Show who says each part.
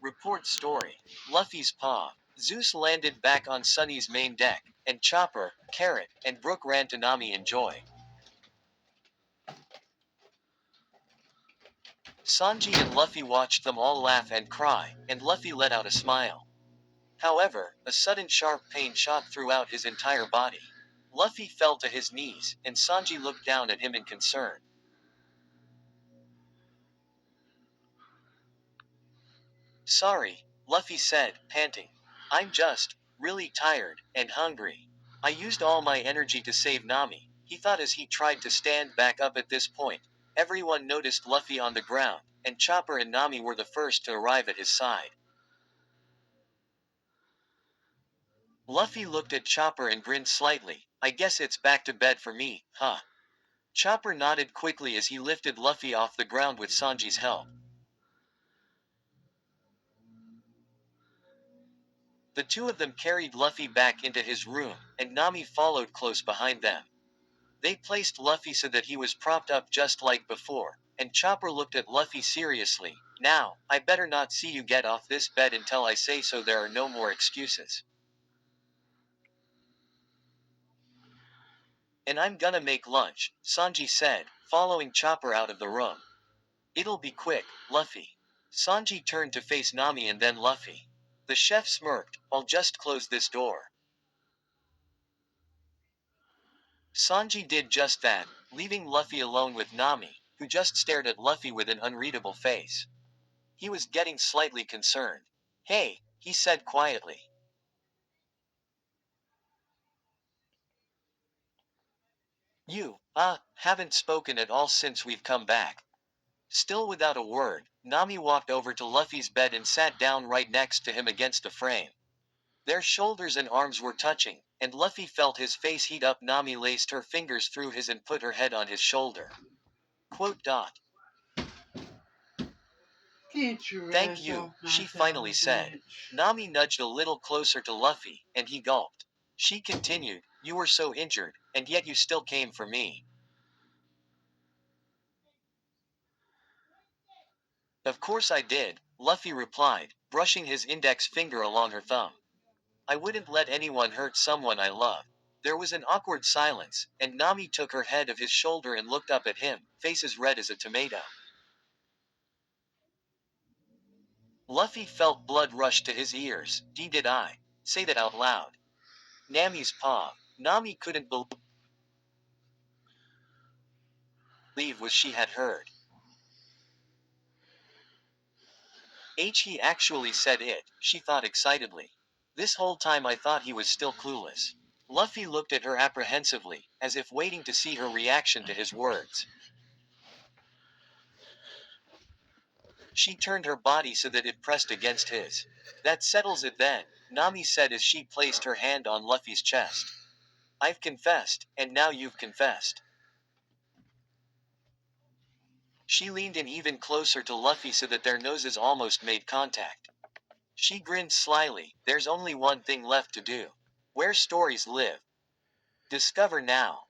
Speaker 1: Report story. Luffy's paw. Zeus landed back on Sunny's main deck, and Chopper, Carrot, and Brook ran to Nami in joy. Sanji and Luffy watched them all laugh and cry, and Luffy let out a smile. However, a sudden sharp pain shot throughout his entire body. Luffy fell to his knees, and Sanji looked down at him in concern. Sorry, Luffy said, panting. I'm just really tired and hungry. I used all my energy to save Nami, he thought as he tried to stand back up at this point. Everyone noticed Luffy on the ground, and Chopper and Nami were the first to arrive at his side. Luffy looked at Chopper and grinned slightly. I guess it's back to bed for me, huh? Chopper nodded quickly as he lifted Luffy off the ground with Sanji's help. The two of them carried Luffy back into his room, and Nami followed close behind them. They placed Luffy so that he was propped up just like before, and Chopper looked at Luffy seriously. Now, I better not see you get off this bed until I say so. There are no more excuses. And I'm gonna make lunch, Sanji said, following Chopper out of the room. It'll be quick, Luffy. Sanji turned to face Nami and then Luffy. The chef smirked. I'll just close this door. Sanji did just that, leaving Luffy alone with Nami, who just stared at Luffy with an unreadable face. He was getting slightly concerned. Hey, he said quietly. You, haven't spoken at all since we've come back. Still without a word, Nami walked over to Luffy's bed and sat down right next to him against the frame. Their shoulders and arms were touching, and Luffy felt his face heat up. Nami laced her fingers through his and put her head on his shoulder. Quote dot. Thank you, she finally said. Nami nudged a little closer to Luffy, and he gulped. She continued, you were so injured, and yet you still came for me. Of course I did, Luffy replied, brushing his index finger along her thumb. I wouldn't let anyone hurt someone I love. There was an awkward silence, and Nami took her head off his shoulder and looked up at him, face as red as a tomato. Luffy felt blood rush to his ears. Did I say that out loud? Nami's paw. Nami couldn't believe what she had heard. He actually said it, she thought excitedly. This whole time I thought he was still clueless. Luffy looked at her apprehensively, as if waiting to see her reaction to his words. She turned her body so that it pressed against his. That settles it then, Nami said as she placed her hand on Luffy's chest. I've confessed, and now you've confessed. She leaned in even closer to Luffy so that their noses almost made contact. She grinned slyly. There's only one thing left to do. Where stories live. Discover now.